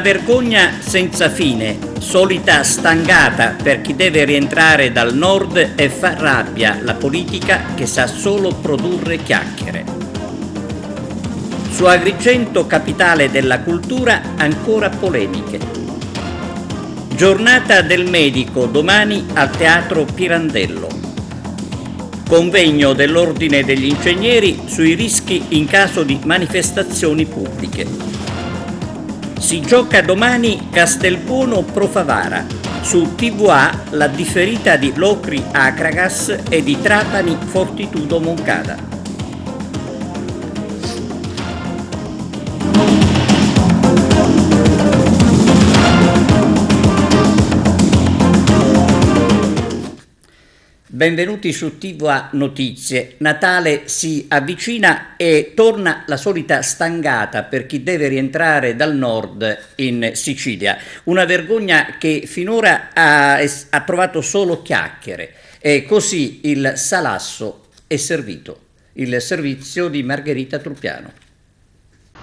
vergogna senza fine, solita stangata per chi deve rientrare dal nord e fa rabbia la politica che sa solo produrre chiacchiere. Su Agrigento, capitale della cultura, ancora polemiche. Giornata del medico domani al Teatro Pirandello. Convegno dell'Ordine degli Ingegneri sui rischi in caso di manifestazioni pubbliche. Si gioca domani Castelbuono Pro Favara. Su TVA la differita di Locri Acragas e di Trapani Fortitudo Moncada. Benvenuti su TVA Notizie. Natale si avvicina e torna la solita stangata per chi deve rientrare dal nord in Sicilia. Una vergogna che finora ha trovato solo chiacchiere. E così il salasso è servito. Il servizio di Margherita Truppiano.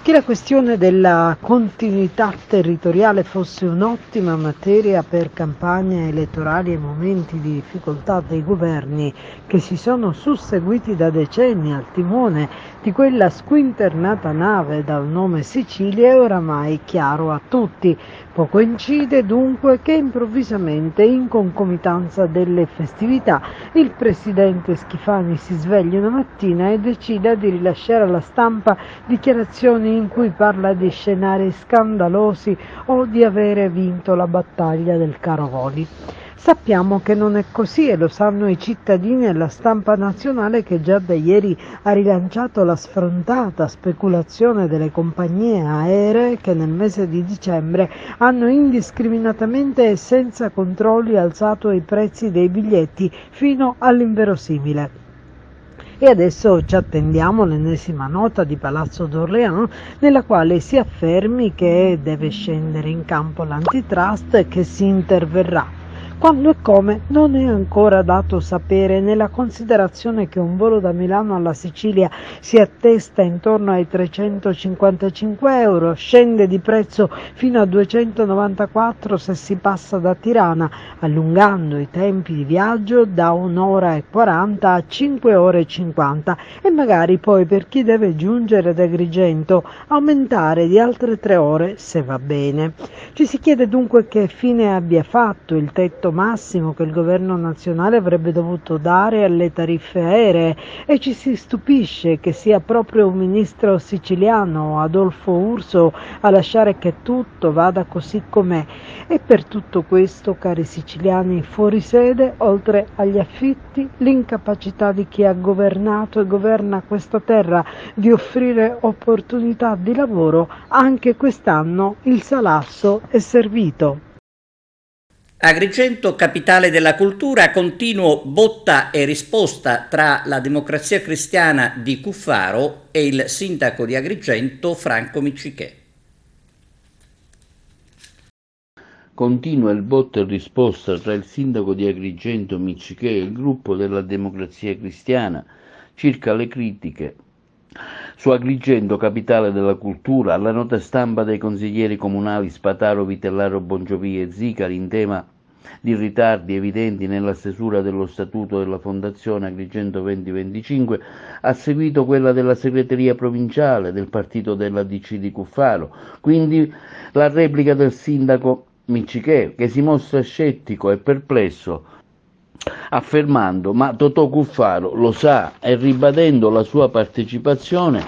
Che la questione della continuità territoriale fosse un'ottima materia per campagne elettorali e momenti di difficoltà dei governi che si sono susseguiti da decenni al timone di quella squinternata nave dal nome Sicilia è oramai chiaro a tutti. Poco incide dunque che improvvisamente, in concomitanza delle festività, il presidente Schifani si sveglia una mattina e decida di rilasciare alla stampa dichiarazioni in cui parla di scenari scandalosi o di avere vinto la battaglia del caro voli. Sappiamo che non è così e lo sanno i cittadini e la stampa nazionale che già da ieri ha rilanciato la sfrontata speculazione delle compagnie aeree che nel mese di dicembre hanno indiscriminatamente e senza controlli alzato i prezzi dei biglietti fino all'inverosimile. E adesso ci attendiamo l'ennesima nota di Palazzo d'Orléans nella quale si affermi che deve scendere in campo l'antitrust e che si interverrà. Quando e come non è ancora dato sapere, nella considerazione che un volo da Milano alla Sicilia si attesta intorno ai 355 euro, scende di prezzo fino a 294 se si passa da Tirana, allungando i tempi di viaggio da 1 ora e 40 a 5 ore e 50 e magari poi per chi deve giungere ad Agrigento aumentare di altre 3 ore se va bene. Ci si chiede dunque che fine abbia fatto il tetto massimo che il governo nazionale avrebbe dovuto dare alle tariffe aeree e ci si stupisce che sia proprio un ministro siciliano, Adolfo Urso, a lasciare che tutto vada così com'è. E per tutto questo, cari siciliani fuori sede, oltre agli affitti, l'incapacità di chi ha governato e governa questa terra di offrire opportunità di lavoro, anche quest'anno il salasso è servito. Agrigento, capitale della cultura, continuo botta e risposta tra la Democrazia Cristiana di Cuffaro e il sindaco di Agrigento, Franco Miccichè. Continua il botta e risposta tra il sindaco di Agrigento Miccichè e il gruppo della Democrazia Cristiana circa le critiche su Agrigento, capitale della cultura, alla nota stampa dei consiglieri comunali Spataro, Vitellaro, Bongiovì e Zicari in tema di ritardi evidenti nella stesura dello statuto della Fondazione Agrigento 2025, ha seguito quella della segreteria provinciale del partito della DC di Cuffaro, quindi la replica del sindaco Miccichè, che si mostra scettico e perplesso, affermando ma Totò Cuffaro lo sa e ribadendo la sua partecipazione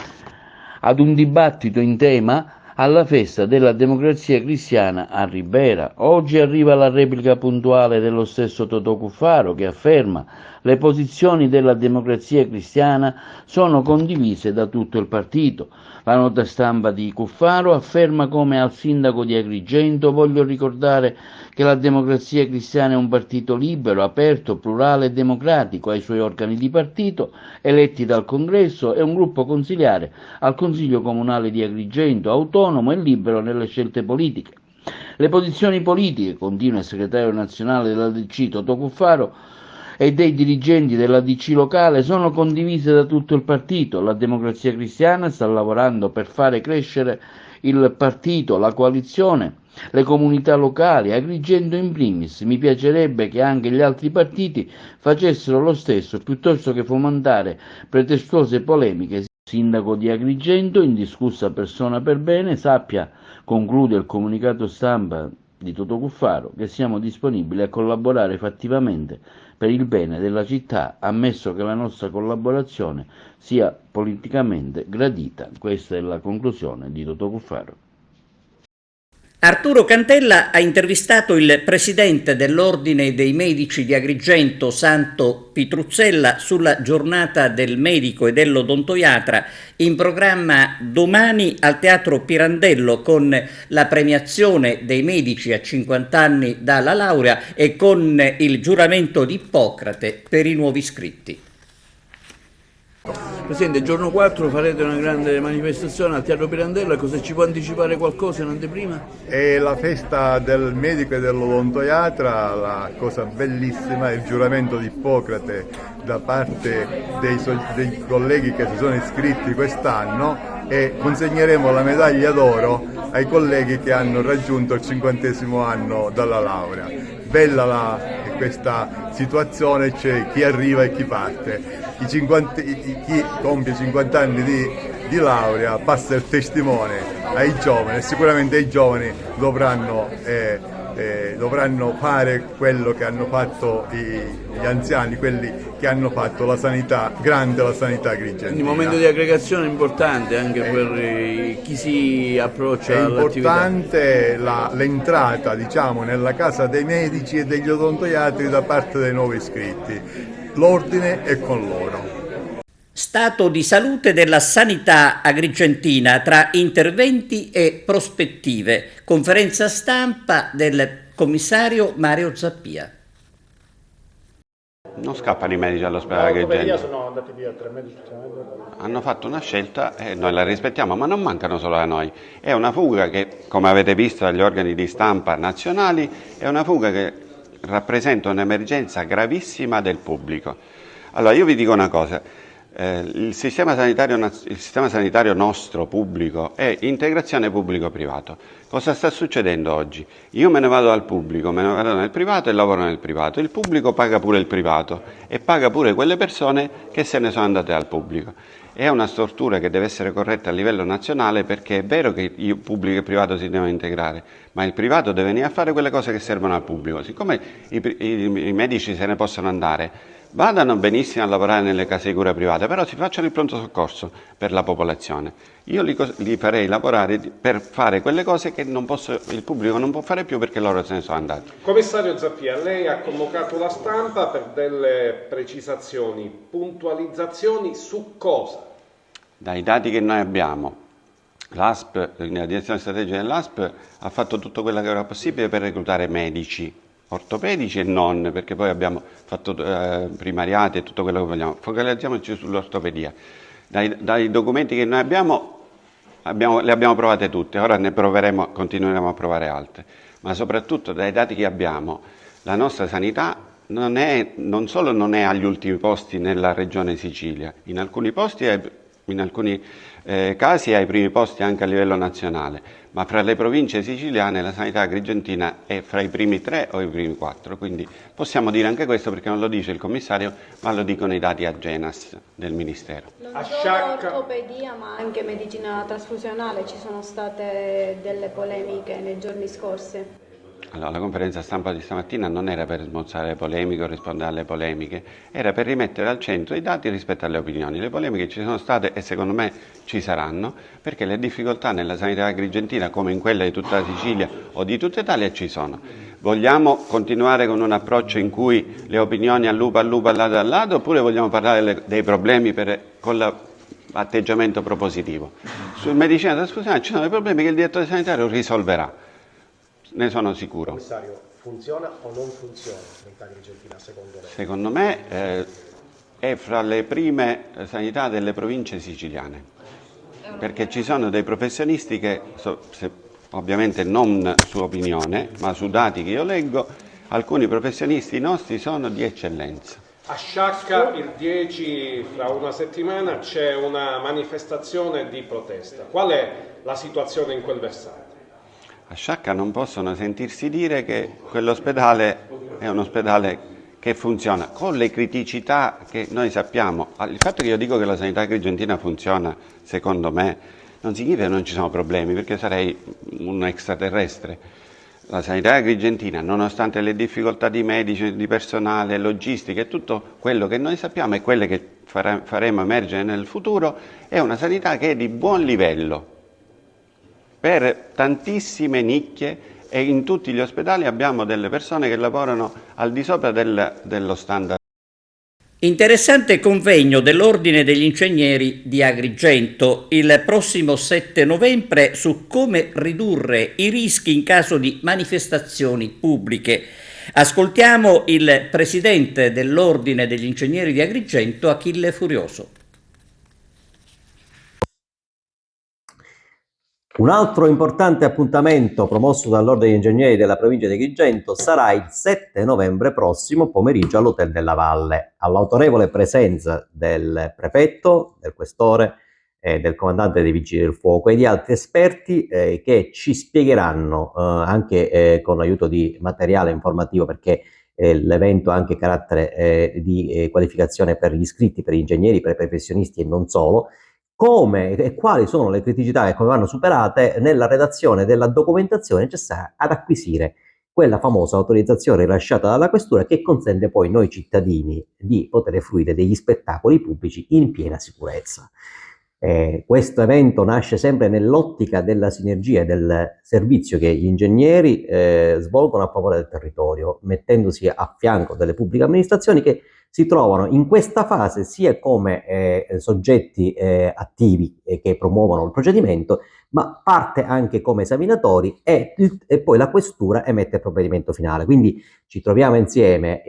ad un dibattito in tema alla festa della Democrazia Cristiana a Ribera. Oggi arriva la replica puntuale dello stesso Totò Cuffaro che afferma: le posizioni della Democrazia Cristiana sono condivise da tutto il partito. La nota stampa di Cuffaro afferma come al sindaco di Agrigento: voglio ricordare che la Democrazia Cristiana è un partito libero, aperto, plurale e democratico, ha i suoi organi di partito eletti dal Congresso e un gruppo consiliare al Consiglio Comunale di Agrigento, autonomo e libero nelle scelte politiche. Le posizioni politiche, continua il segretario nazionale della DC Totò Cuffaro, e dei dirigenti della DC locale sono condivise da tutto il partito. La Democrazia Cristiana sta lavorando per fare crescere il partito, la coalizione le comunità locali, Agrigento in primis. Mi piacerebbe che anche gli altri partiti facessero lo stesso, piuttosto che fomentare pretestuose polemiche. Sindaco di Agrigento, indiscussa persona per bene, sappia, conclude il comunicato stampa di Totò Cuffaro, che siamo disponibili a collaborare fattivamente per il bene della città, ammesso che la nostra collaborazione sia politicamente gradita. Questa è la conclusione di Totò Cuffaro. Arturo Cantella ha intervistato il presidente dell'Ordine dei Medici di Agrigento, Santo Pitruzzella, sulla giornata del medico e dell'odontoiatra in programma domani al Teatro Pirandello, con la premiazione dei medici a 50 anni dalla laurea e con il giuramento di Ippocrate per i nuovi iscritti. Presidente, il giorno 4 farete una grande manifestazione al Teatro Pirandello, cosa ci può anticipare qualcosa in anteprima? È la festa del medico e dell'odontoiatra, la cosa bellissima è il giuramento di Ippocrate da parte dei colleghi che si sono iscritti quest'anno, e consegneremo la medaglia d'oro ai colleghi che hanno raggiunto il 50° anno dalla laurea. Bella questa situazione, c'è chi arriva e chi parte. Chi compie 50 anni di laurea passa il testimone ai giovani, e sicuramente i giovani dovranno fare quello che hanno fatto gli anziani, quelli che hanno fatto la sanità agrigentina. Quindi un momento di aggregazione importante anche per chi si approccia all'attività. È importante l'entrata, diciamo, nella casa dei medici e degli odontoiatri da parte dei nuovi iscritti. L'ordine è con loro. Stato di salute della sanità agrigentina tra interventi e prospettive. Conferenza stampa del commissario Mario Zappia. Non scappano i medici all'ospedale Agrigento. Sono andati via 3 medici. Hanno fatto una scelta e noi la rispettiamo, ma non mancano solo a noi. È una fuga che, come avete visto dagli organi di stampa nazionali, è una fuga che rappresenta un'emergenza gravissima del pubblico. Allora io vi dico una cosa, il sistema sanitario nostro pubblico è integrazione pubblico-privato. Cosa sta succedendo oggi? Io me ne vado dal pubblico, me ne vado nel privato e lavoro nel privato. Il pubblico paga pure il privato e paga pure quelle persone che se ne sono andate al pubblico. È una stortura che deve essere corretta a livello nazionale, perché è vero che il pubblico e il privato si devono integrare, ma il privato deve venire a fare quelle cose che servono al pubblico. Siccome i medici se ne possono andare, vadano benissimo a lavorare nelle case di cura private, però si facciano il pronto soccorso per la popolazione. Io li farei lavorare per fare quelle cose che il pubblico non può fare più perché loro se ne sono andati. Commissario Zappia, lei ha convocato la stampa per delle precisazioni, puntualizzazioni su cosa? Dai dati che noi abbiamo, l'ASP, la direzione strategica dell'ASP ha fatto tutto quello che era possibile per reclutare medici, ortopedici e non, perché poi abbiamo fatto primariati e tutto quello che vogliamo. Focalizziamoci sull'ortopedia. Dai documenti che noi abbiamo, le abbiamo provate tutte, ora ne continueremo a provare altre, ma soprattutto dai dati che abbiamo, la nostra sanità non solo non è agli ultimi posti nella regione Sicilia, in alcuni casi è ai primi posti anche a livello nazionale, ma fra le province siciliane la sanità agrigentina è fra i primi 3 o i primi 4, quindi possiamo dire anche questo perché non lo dice il commissario, ma lo dicono i dati Agenas del Ministero. Non solo ortopedia ma anche medicina trasfusionale, ci sono state delle polemiche nei giorni scorsi. Allora, la conferenza stampa di stamattina non era per smorzare le polemiche o rispondere alle polemiche, era per rimettere al centro i dati rispetto alle opinioni. Le polemiche ci sono state e secondo me ci saranno, perché le difficoltà nella sanità agrigentina, come in quella di tutta la Sicilia o di tutta Italia, ci sono. Vogliamo continuare con un approccio in cui le opinioni al lupo, al lato, oppure vogliamo parlare dei problemi con l'atteggiamento propositivo? Sul medicina trasfusionale ci sono dei problemi che il direttore sanitario risolverà. Ne sono sicuro. Commissario, funziona o non funziona la sanità agrigentina secondo lei? Secondo me è fra le prime sanità delle province siciliane, perché ci sono dei professionisti che, ovviamente non su opinione, ma su dati che io leggo, alcuni professionisti nostri sono di eccellenza. A Sciacca il 10, fra una settimana, c'è una manifestazione di protesta. Qual è la situazione in quel versante? a Sciacca non possono sentirsi dire che quell'ospedale è un ospedale che funziona, con le criticità che noi sappiamo. Il fatto che io dico che la sanità agrigentina funziona, secondo me, non significa che non ci sono problemi, perché sarei un extraterrestre. La sanità agrigentina, nonostante le difficoltà di medici, di personale, logistica e tutto quello che noi sappiamo e quelle che faremo emergere nel futuro, è una sanità che è di buon livello per tantissime nicchie, e in tutti gli ospedali abbiamo delle persone che lavorano al di sopra dello standard. Interessante convegno dell'Ordine degli Ingegneri di Agrigento il prossimo 7 novembre su come ridurre i rischi in caso di manifestazioni pubbliche. Ascoltiamo il presidente dell'Ordine degli Ingegneri di Agrigento, Achille Furioso. Un altro importante appuntamento promosso dall'Ordine degli Ingegneri della provincia di Agrigento sarà il 7 novembre prossimo pomeriggio all'Hotel della Valle, all'autorevole presenza del prefetto, del questore, del comandante dei Vigili del Fuoco e di altri esperti che ci spiegheranno anche con l'aiuto di materiale informativo, perché l'evento ha anche carattere di qualificazione per gli iscritti, per gli ingegneri, per i professionisti e non solo, come e quali sono le criticità e come vanno superate nella redazione della documentazione necessaria ad acquisire quella famosa autorizzazione rilasciata dalla questura che consente poi noi cittadini di poter fruire degli spettacoli pubblici in piena sicurezza. Questo evento nasce sempre nell'ottica della sinergia e del servizio che gli ingegneri svolgono a favore del territorio, mettendosi a fianco delle pubbliche amministrazioni che si trovano in questa fase sia come soggetti attivi che promuovono il procedimento, ma parte anche come esaminatori e poi la questura emette il provvedimento finale. Quindi ci troviamo insieme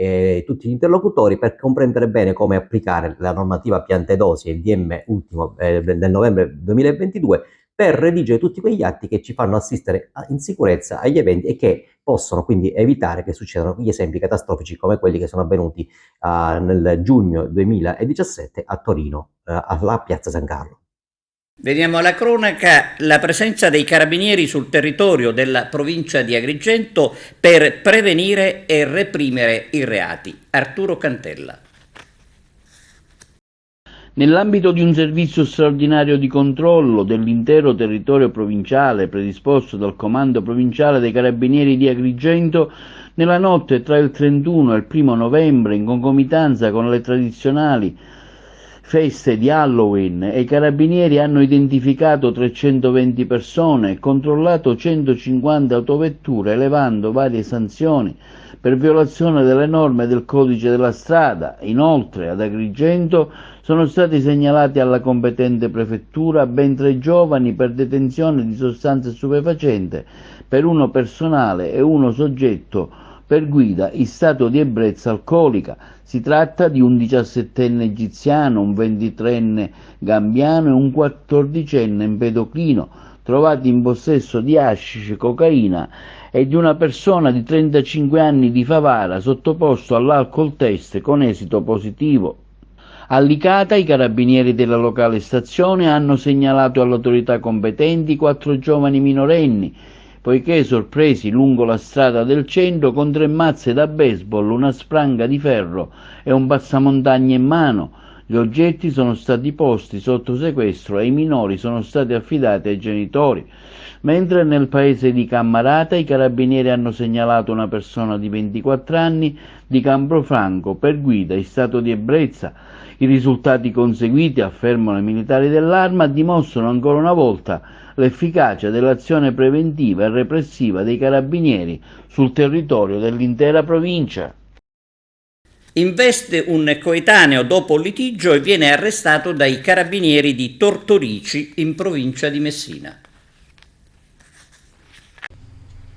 tutti gli interlocutori per comprendere bene come applicare la normativa piante dosi e il DM ultimo del novembre 2022 per redigere tutti quegli atti che ci fanno assistere in sicurezza agli eventi e che possono quindi evitare che succedano gli esempi catastrofici come quelli che sono avvenuti nel giugno 2017 a Torino, alla Piazza San Carlo. Veniamo alla cronaca, la presenza dei carabinieri sul territorio della provincia di Agrigento per prevenire e reprimere i reati. Arturo Cantella. Nell'ambito di un servizio straordinario di controllo dell'intero territorio provinciale predisposto dal Comando Provinciale dei Carabinieri di Agrigento, nella notte tra il 31 e il 1 novembre, in concomitanza con le tradizionali feste di Halloween, i carabinieri hanno identificato 320 persone e controllato 150 autovetture, elevando varie sanzioni per violazione delle norme del codice della strada. Inoltre, ad Agrigento sono stati segnalati alla competente prefettura ben 3 giovani per detenzione di sostanze stupefacenti, per uno personale e uno soggetto per guida in stato di ebbrezza alcolica. Si tratta di un 17enne egiziano, un 23enne gambiano e un 14enne empedoclino, trovati in possesso di hashish, cocaina e di una persona di 35 anni di Favara sottoposto all'alcol test con esito positivo. A Licata i carabinieri della locale stazione hanno segnalato alle autorità competenti 4 giovani minorenni, poiché sorpresi lungo la strada del centro con 3 mazze da baseball, una spranga di ferro e un passamontagna in mano. Gli oggetti sono stati posti sotto sequestro e i minori sono stati affidati ai genitori. Mentre nel paese di Cammarata i carabinieri hanno segnalato una persona di 24 anni di Campofranco per guida in stato di ebbrezza. I risultati conseguiti, affermano i militari dell'Arma, dimostrano ancora una volta l'efficacia dell'azione preventiva e repressiva dei carabinieri sul territorio dell'intera provincia. Investe un coetaneo dopo un litigio e viene arrestato dai carabinieri di Tortorici in provincia di Messina.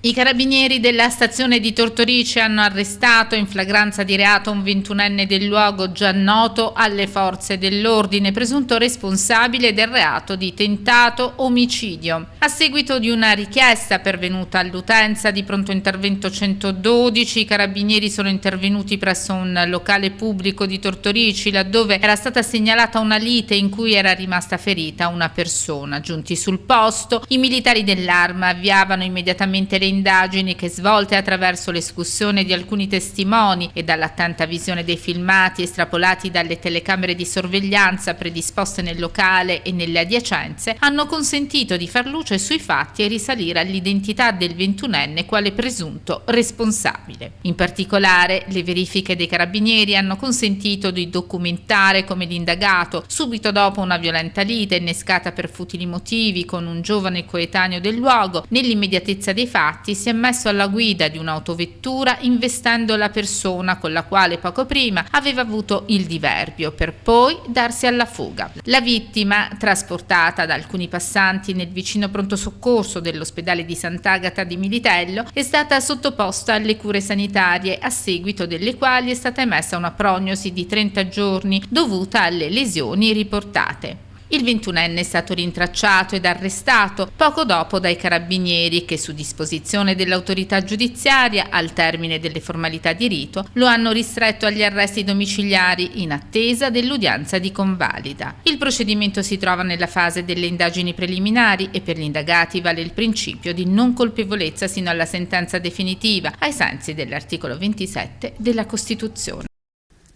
I carabinieri della stazione di Tortorice hanno arrestato in flagranza di reato un 21enne del luogo già noto alle forze dell'ordine, presunto responsabile del reato di tentato omicidio. A seguito di una richiesta pervenuta all'utenza di pronto intervento 112, i carabinieri sono intervenuti presso un locale pubblico di Tortorici, laddove era stata segnalata una lite in cui era rimasta ferita una persona. Giunti sul posto, i militari dell'Arma avviavano immediatamente le indagini che, svolte attraverso l'escussione di alcuni testimoni e dall'attenta visione dei filmati estrapolati dalle telecamere di sorveglianza predisposte nel locale e nelle adiacenze, hanno consentito di far luce sui fatti e risalire all'identità del 21enne quale presunto responsabile. In particolare, le verifiche dei carabinieri hanno consentito di documentare come l'indagato, subito dopo una violenta lite innescata per futili motivi con un giovane coetaneo del luogo, nell'immediatezza dei fatti si è messo alla guida di un'autovettura investendo la persona con la quale poco prima aveva avuto il diverbio, per poi darsi alla fuga. La vittima, trasportata da alcuni passanti nel vicino pronto soccorso dell'ospedale di Sant'Agata di Militello, è stata sottoposta alle cure sanitarie, a seguito delle quali è stata emessa una prognosi di 30 giorni dovuta alle lesioni riportate. Il 21enne è stato rintracciato ed arrestato poco dopo dai carabinieri che, su disposizione dell'autorità giudiziaria, al termine delle formalità di rito, lo hanno ristretto agli arresti domiciliari in attesa dell'udienza di convalida. Il procedimento si trova nella fase delle indagini preliminari e per gli indagati vale il principio di non colpevolezza sino alla sentenza definitiva, ai sensi dell'articolo 27 della Costituzione.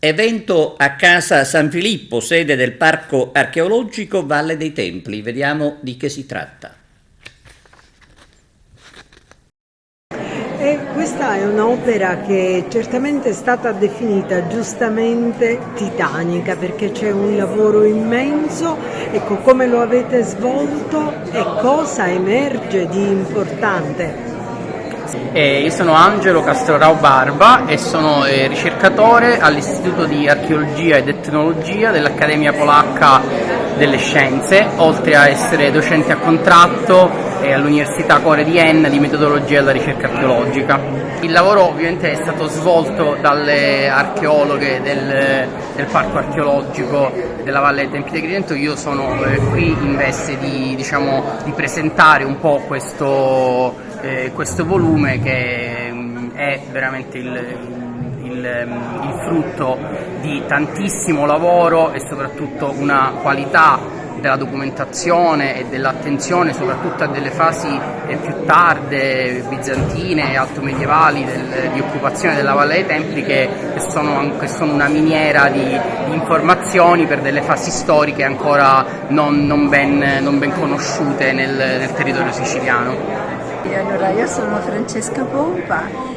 Evento a Casa San Filippo, sede del Parco Archeologico Valle dei Templi. Vediamo di che si tratta. Questa è un'opera che certamente è stata definita giustamente titanica, perché c'è un lavoro immenso. Ecco, come lo avete svolto e cosa emerge di importante? Io sono Angelo Castrorao Barba e sono ricercatore all'Istituto di Archeologia ed Etnologia dell'Accademia Polacca delle Scienze, oltre a essere docente a contratto all'Università Core di Enna di metodologia della ricerca archeologica. Il lavoro ovviamente è stato svolto dalle archeologhe del Parco Archeologico della Valle dei Templi di Agrigento. Io sono qui in veste di presentare un po' questo volume che è veramente il frutto di tantissimo lavoro e soprattutto una qualità della documentazione e dell'attenzione soprattutto a delle fasi più tarde, bizantine e altomedievali di occupazione della Valle dei Templi che sono una miniera di informazioni per delle fasi storiche ancora non ben conosciute nel territorio siciliano. Allora, io sono Francesca Pompa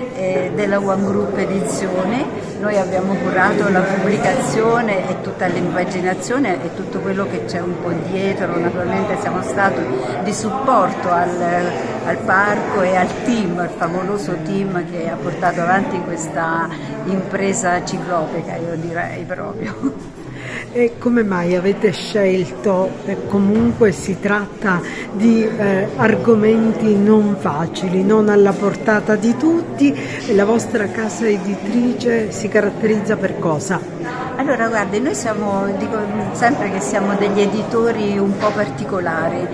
della One Group Edizione. Noi abbiamo curato la pubblicazione e tutta l'impaginazione e tutto quello che c'è un po' dietro. Naturalmente siamo stati di supporto al parco e al team, al favoloso team che ha portato avanti questa impresa ciclopica, io direi proprio. E come mai avete scelto, comunque si tratta di argomenti non facili, non alla portata di tutti, e la vostra casa editrice si caratterizza per cosa? Allora guardi, noi dico sempre che siamo degli editori un po' particolari,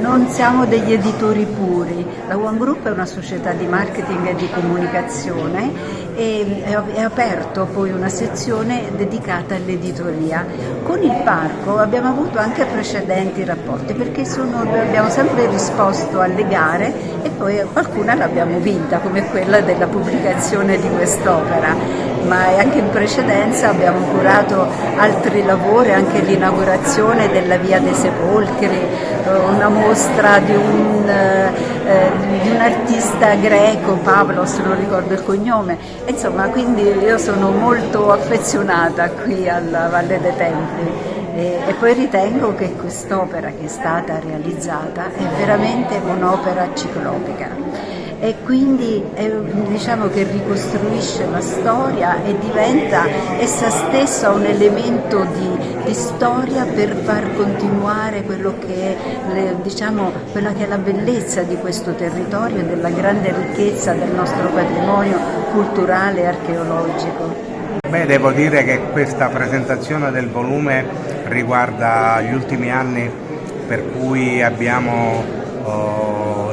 non siamo degli editori puri. La One Group è una società di marketing e di comunicazione e è aperto poi una sezione dedicata all'editoria. Con il parco abbiamo avuto anche precedenti rapporti perché abbiamo sempre risposto alle gare e poi qualcuna l'abbiamo vinta, come quella della pubblicazione di quest'opera. Ma anche in precedenza abbiamo curato altri lavori, anche l'inaugurazione della Via dei Sepolcri, una mostra di un artista greco, Pavlos, non ricordo il cognome, insomma, quindi io sono molto affezionata qui alla Valle dei Templi e poi ritengo che quest'opera che è stata realizzata è veramente un'opera ciclopica. e quindi diciamo che ricostruisce la storia e diventa essa stessa un elemento di storia per far continuare quello che è, diciamo, quella che è la bellezza di questo territorio e della grande ricchezza del nostro patrimonio culturale e archeologico. Beh, devo dire che questa presentazione del volume riguarda gli ultimi anni per cui abbiamo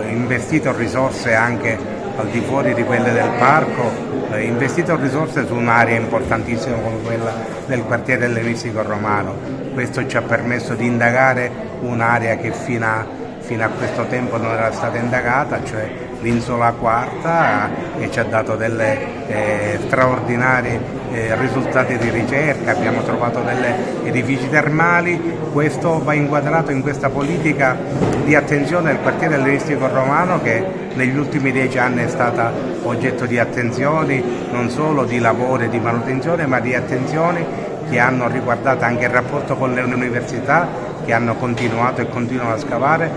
investito risorse anche al di fuori di quelle del parco, investito risorse su un'area importantissima come quella del quartiere ellenistico romano. Questo ci ha permesso di indagare un'area che fino a questo tempo non era stata indagata, cioè l'Isola Quarta, che ci ha dato delle straordinari risultati di ricerca. Abbiamo trovato degli edifici termali. Questo va inquadrato in questa politica di attenzione del quartiere ellenistico romano, che negli ultimi 10 anni è stata oggetto di attenzioni, non solo di lavori di manutenzione, ma di attenzioni che hanno riguardato anche il rapporto con le università, che hanno continuato e continuano a scavare,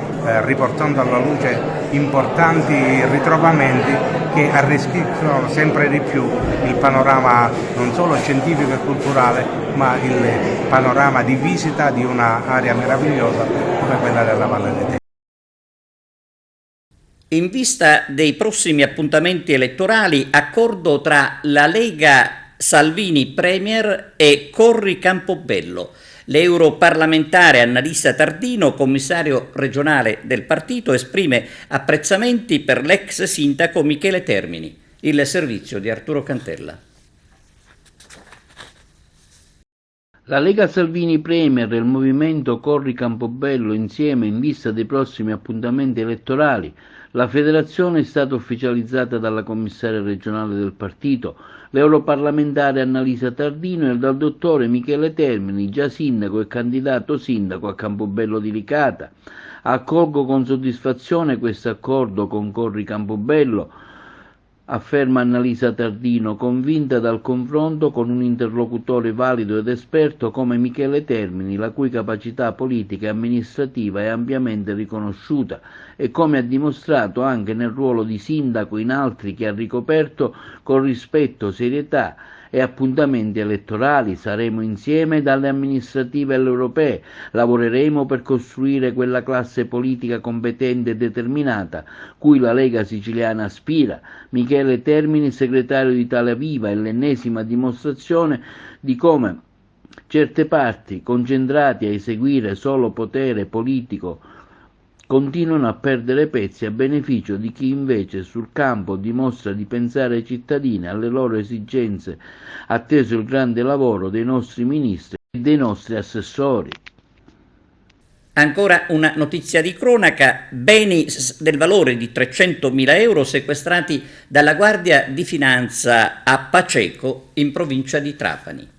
riportando alla luce importanti ritrovamenti che arricchiscono sempre di più il panorama non solo scientifico e culturale, ma il panorama di visita di un'area meravigliosa come quella della Valle dei Tempii. In vista dei prossimi appuntamenti elettorali, accordo tra la Lega Salvini Premier e Corri Campobello. L'europarlamentare Annalisa Tardino, commissario regionale del partito, esprime apprezzamenti per l'ex sindaco Michele Termini. Il servizio di Arturo Cantella. La Lega Salvini Premier e il movimento Corri Campobello insieme in vista dei prossimi appuntamenti elettorali. La federazione è stata ufficializzata dalla commissaria regionale del partito, l'europarlamentare Annalisa Tardino, e dal dottore Michele Termini, già sindaco e candidato sindaco a Campobello di Licata. Accolgo con soddisfazione questo accordo con Corri Campobello, afferma Annalisa Tardino, convinta dal confronto con un interlocutore valido ed esperto come Michele Termini, la cui capacità politica e amministrativa è ampiamente riconosciuta e come ha dimostrato anche nel ruolo di sindaco in altri che ha ricoperto con rispetto, serietà e appuntamenti elettorali. Saremo insieme dalle amministrative alle europee, lavoreremo per costruire quella classe politica competente e determinata cui la Lega siciliana aspira. Michele Termini, segretario di Italia Viva, è l'ennesima dimostrazione di come certe parti, concentrati a eseguire solo potere politico, continuano a perdere pezzi a beneficio di chi invece sul campo dimostra di pensare ai cittadini, alle loro esigenze, atteso il grande lavoro dei nostri ministri e dei nostri assessori. Ancora una notizia di cronaca: beni del valore di 300.000 euro sequestrati dalla Guardia di Finanza a Paceco, in provincia di Trapani.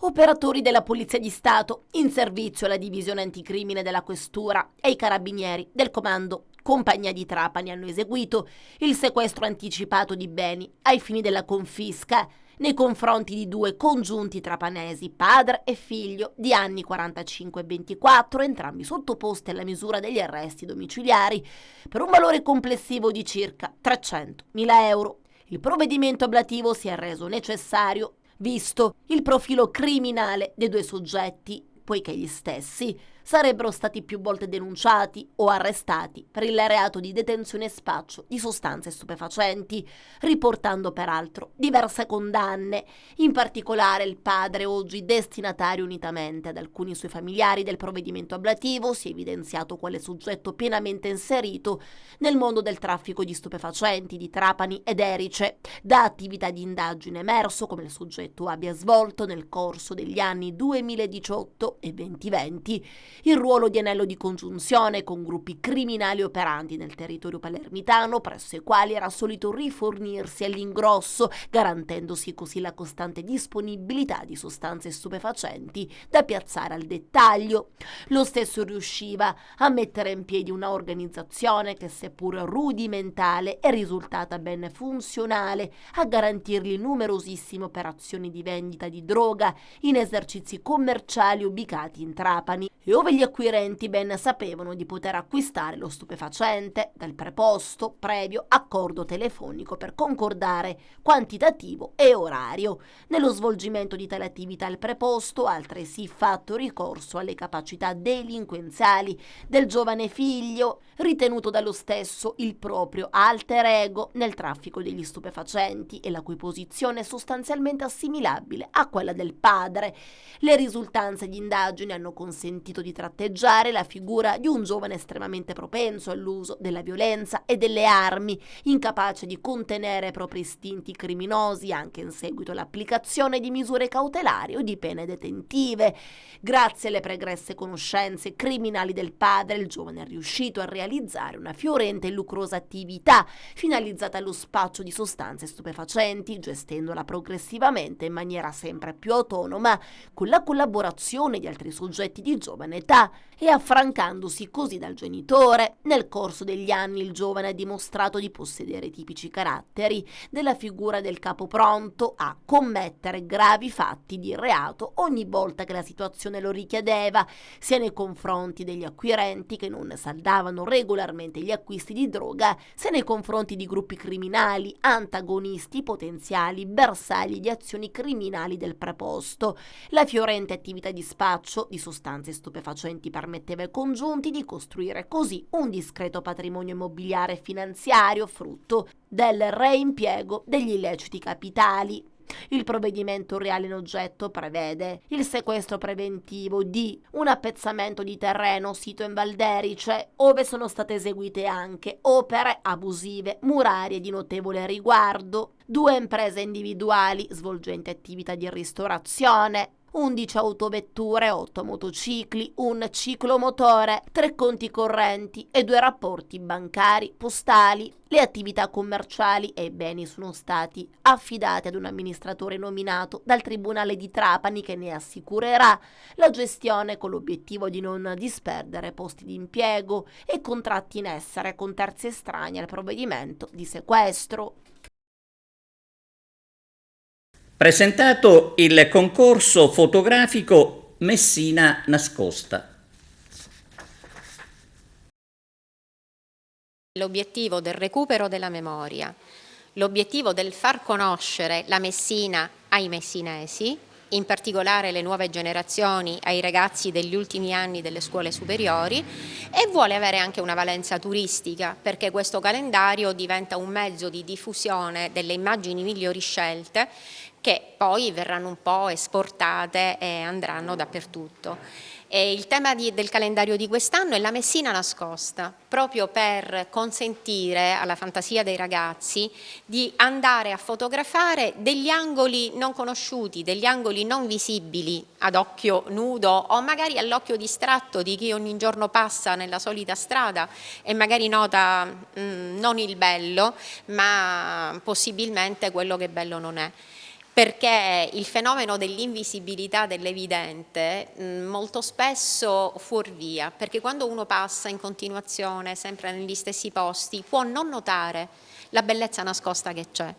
Operatori della Polizia di Stato in servizio alla divisione anticrimine della Questura e i carabinieri del comando Compagnia di Trapani hanno eseguito il sequestro anticipato di beni ai fini della confisca nei confronti di 2 congiunti trapanesi, padre e figlio, di anni 45 e 24, entrambi sottoposti alla misura degli arresti domiciliari per un valore complessivo di circa 300.000 euro. Il provvedimento ablativo si è reso necessario visto il profilo criminale dei 2 soggetti, poiché gli stessi sarebbero stati più volte denunciati o arrestati per il reato di detenzione e spaccio di sostanze stupefacenti, riportando peraltro diverse condanne. In particolare il padre, oggi destinatario unitamente ad alcuni suoi familiari del provvedimento ablativo, si è evidenziato quale soggetto pienamente inserito nel mondo del traffico di stupefacenti di Trapani ed Erice. Da attività di indagine è emerso come il soggetto abbia svolto nel corso degli anni 2018 e 2020 il ruolo di anello di congiunzione con gruppi criminali operanti nel territorio palermitano, presso i quali era solito rifornirsi all'ingrosso, garantendosi così la costante disponibilità di sostanze stupefacenti da piazzare al dettaglio. Lo stesso riusciva a mettere in piedi una organizzazione che, seppur rudimentale, è risultata ben funzionale a garantirgli numerosissime operazioni di vendita di droga in esercizi commerciali ubicati in Trapani. E dove gli acquirenti ben sapevano di poter acquistare lo stupefacente dal preposto previo accordo telefonico per concordare quantitativo e orario. Nello svolgimento di tale attività il preposto ha altresì fatto ricorso alle capacità delinquenziali del giovane figlio, ritenuto dallo stesso il proprio alter ego nel traffico degli stupefacenti e la cui posizione è sostanzialmente assimilabile a quella del padre. Le risultanze di indagini hanno consentito di tratteggiare la figura di un giovane estremamente propenso all'uso della violenza e delle armi, incapace di contenere i propri istinti criminosi anche in seguito all'applicazione di misure cautelari o di pene detentive. Grazie alle pregresse conoscenze criminali del padre, il giovane è riuscito a realizzare una fiorente e lucrosa attività finalizzata allo spaccio di sostanze stupefacenti, gestendola progressivamente in maniera sempre più autonoma, con la collaborazione di altri soggetti di giovane età e affrancandosi così dal genitore. Nel corso degli anni il giovane ha dimostrato di possedere i tipici caratteri della figura del capo pronto a commettere gravi fatti di reato ogni volta che la situazione lo richiedeva, sia nei confronti degli acquirenti che non saldavano regolarmente gli acquisti di droga, sia nei confronti di gruppi criminali, antagonisti potenziali, bersagli di azioni criminali del preposto. La fiorente attività di spaccio di sostanze stupefacenti permetteva ai congiunti di costruire così un discreto patrimonio immobiliare e finanziario frutto del reimpiego degli illeciti capitali. Il provvedimento reale in oggetto prevede il sequestro preventivo di un appezzamento di terreno sito in Valderice, ove sono state eseguite anche opere abusive murarie di notevole riguardo, 2 imprese individuali svolgenti attività di ristorazione, 11 autovetture, 8 motocicli, un ciclomotore, 3 conti correnti e 2 rapporti bancari, postali. Le attività commerciali e i beni sono stati affidati ad un amministratore nominato dal Tribunale di Trapani che ne assicurerà la gestione con l'obiettivo di non disperdere posti di impiego e contratti in essere con terzi estranei al provvedimento di sequestro. Presentato il concorso fotografico Messina nascosta. L'obiettivo del recupero della memoria, l'obiettivo del far conoscere la Messina ai messinesi, in particolare le nuove generazioni, ai ragazzi degli ultimi anni delle scuole superiori, e vuole avere anche una valenza turistica, perché questo calendario diventa un mezzo di diffusione delle immagini migliori scelte che poi verranno un po' esportate e andranno dappertutto. E il tema del calendario di quest'anno è la Messina nascosta, proprio per consentire alla fantasia dei ragazzi di andare a fotografare degli angoli non conosciuti, degli angoli non visibili ad occhio nudo o magari all'occhio distratto di chi ogni giorno passa nella solita strada e magari nota non il bello, ma possibilmente quello che bello non è. Perché il fenomeno dell'invisibilità dell'evidente molto spesso fuorvia, perché quando uno passa in continuazione sempre negli stessi posti può non notare la bellezza nascosta che c'è.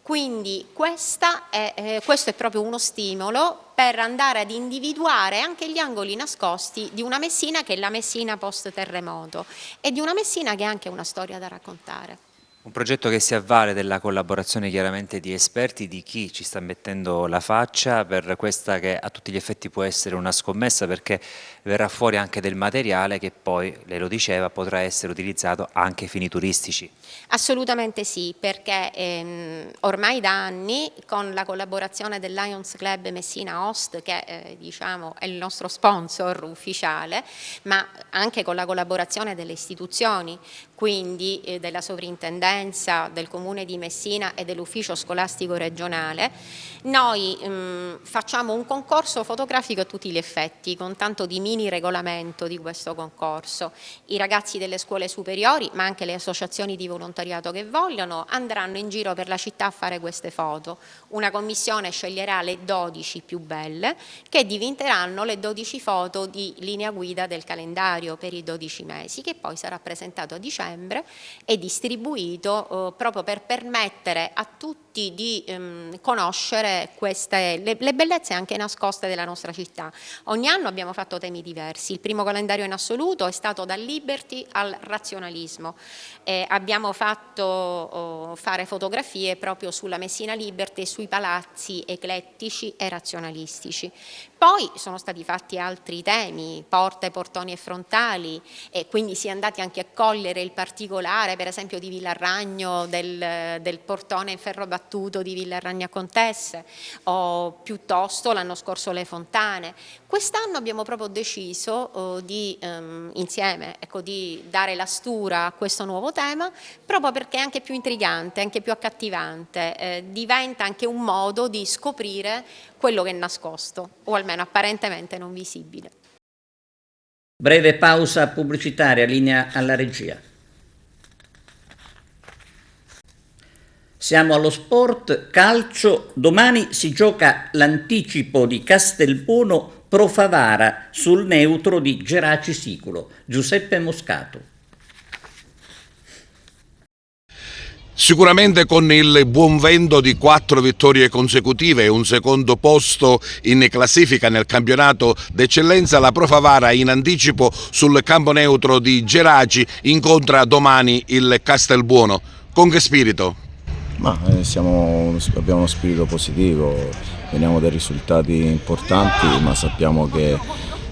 Quindi questo è proprio uno stimolo per andare ad individuare anche gli angoli nascosti di una Messina che è la Messina post terremoto e di una Messina che ha anche una storia da raccontare. Un progetto che si avvale della collaborazione chiaramente di esperti, di chi ci sta mettendo la faccia per questa che a tutti gli effetti può essere una scommessa, perché verrà fuori anche del materiale che poi, lei lo diceva, potrà essere utilizzato anche ai fini turistici. Assolutamente sì, perché ormai da anni con la collaborazione del Lions Club Messina Host, che diciamo è il nostro sponsor ufficiale, ma anche con la collaborazione delle istituzioni, quindi della sovrintendenza, del Comune di Messina e dell'ufficio scolastico regionale, noi facciamo un concorso fotografico a tutti gli effetti, con tanto di mini regolamento di questo concorso. I ragazzi delle scuole superiori, ma anche le associazioni di volontariato che vogliono, andranno in giro per la città a fare queste foto. Una commissione sceglierà le 12 più belle, che diventeranno le 12 foto di linea guida del calendario per i 12 mesi, che poi sarà presentato a dicembre e distribuito proprio per permettere a tutti tutti di conoscere le bellezze anche nascoste della nostra città. Ogni anno abbiamo fatto temi diversi. Il primo calendario in assoluto è stato dal liberty al razionalismo. Abbiamo fatto fare fotografie proprio sulla Messina Liberty e sui palazzi eclettici e razionalistici. Poi sono stati fatti altri temi, porte, portoni e frontali, e quindi si è andati anche a cogliere il particolare, per esempio di Villarragno, del portone in ferro battuto di Villarragno a Contesse, o piuttosto l'anno scorso le fontane. Quest'anno abbiamo proprio deciso insieme di dare la stura a questo nuovo tema, proprio perché è anche più intrigante, anche più accattivante, diventa anche un modo di scoprire quello che è nascosto, o almeno apparentemente non visibile. Breve pausa pubblicitaria, linea alla regia. Siamo allo sport calcio. Domani si gioca l'anticipo di Castelbuono Pro Favara sul neutro di Geraci Siculo. Giuseppe Moscato. Sicuramente con il buon vento di 4 vittorie consecutive e un secondo posto in classifica nel campionato d'eccellenza, la Pro Favara in anticipo sul campo neutro di Geraci incontra domani il Castelbuono. Con che spirito? Abbiamo uno spirito positivo, veniamo da risultati importanti, ma sappiamo che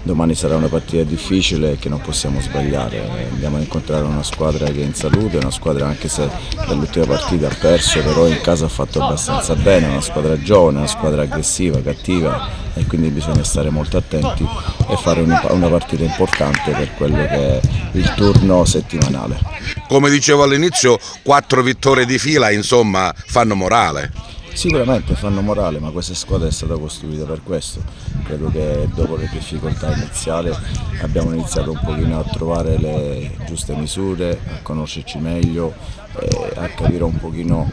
domani sarà una partita difficile e che non possiamo sbagliare. Andiamo a incontrare una squadra che è in salute, una squadra anche se dall'ultima partita ha perso, però in casa ha fatto abbastanza bene, una squadra giovane, una squadra aggressiva, cattiva, e quindi bisogna stare molto attenti e fare una partita importante per quello che è il turno settimanale. Come dicevo all'inizio, 4 vittorie di fila, insomma, fanno morale. Sicuramente fanno morale, ma questa squadra è stata costruita per questo. Credo che dopo le difficoltà iniziali abbiamo iniziato un pochino a trovare le giuste misure, a conoscerci meglio, a capire un pochino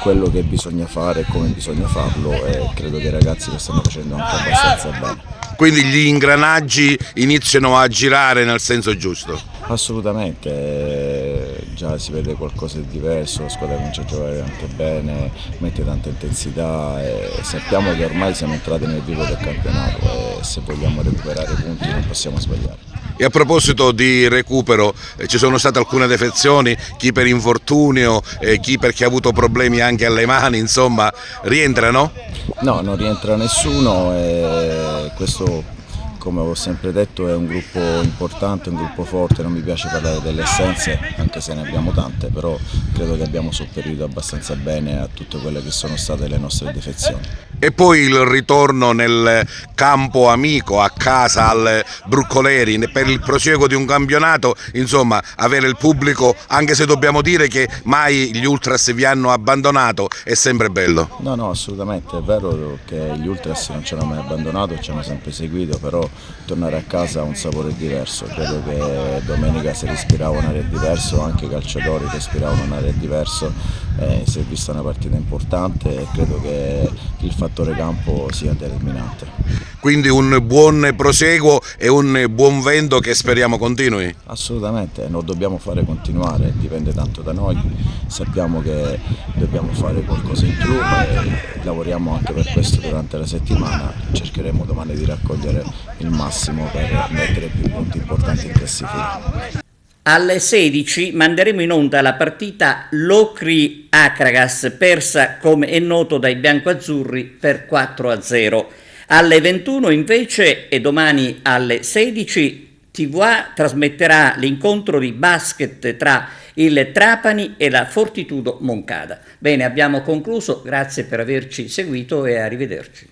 quello che bisogna fare e come bisogna farlo, e credo che i ragazzi lo stanno facendo anche abbastanza bene. Quindi gli ingranaggi iniziano a girare nel senso giusto? Assolutamente, già si vede qualcosa di diverso, la squadra comincia a giocare anche bene, mette tanta intensità e sappiamo che ormai siamo entrati nel vivo del campionato e se vogliamo recuperare punti non possiamo sbagliare. E a proposito di recupero, ci sono state alcune defezioni, chi per infortunio, chi perché ha avuto problemi anche alle mani, insomma, rientrano? No, non rientra nessuno e questo, come ho sempre detto, è un gruppo importante, un gruppo forte. Non mi piace parlare delle assenze, anche se ne abbiamo tante, però credo che abbiamo sopperito abbastanza bene a tutte quelle che sono state le nostre defezioni. E poi il ritorno nel campo amico, a casa al Broccoleri, per il prosieguo di un campionato, insomma, avere il pubblico, anche se dobbiamo dire che mai gli Ultras vi hanno abbandonato, è sempre bello. No, assolutamente, è vero che gli Ultras non ci hanno mai abbandonato, ci hanno sempre seguito, però tornare a casa ha un sapore diverso. Credo che domenica si respirava un aria diverso, anche i calciatori respiravano un aria diverso, si è vista una partita importante e credo che il fattore campo sia determinante. Quindi un buon proseguo e un buon vento che speriamo continui? Assolutamente, lo dobbiamo fare continuare, dipende tanto da noi, sappiamo che dobbiamo fare qualcosa in più e lavoriamo anche per questo durante la settimana, cercheremo domani di raccogliere il massimo per mettere più punti importanti in classifica. Alle 16 manderemo in onda la partita Locri-Akragas, persa come è noto dai biancoazzurri per 4-0. Alle 21 invece e domani alle 16 TVA trasmetterà l'incontro di basket tra il Trapani e la Fortitudo Moncada. Bene, abbiamo concluso, grazie per averci seguito e arrivederci.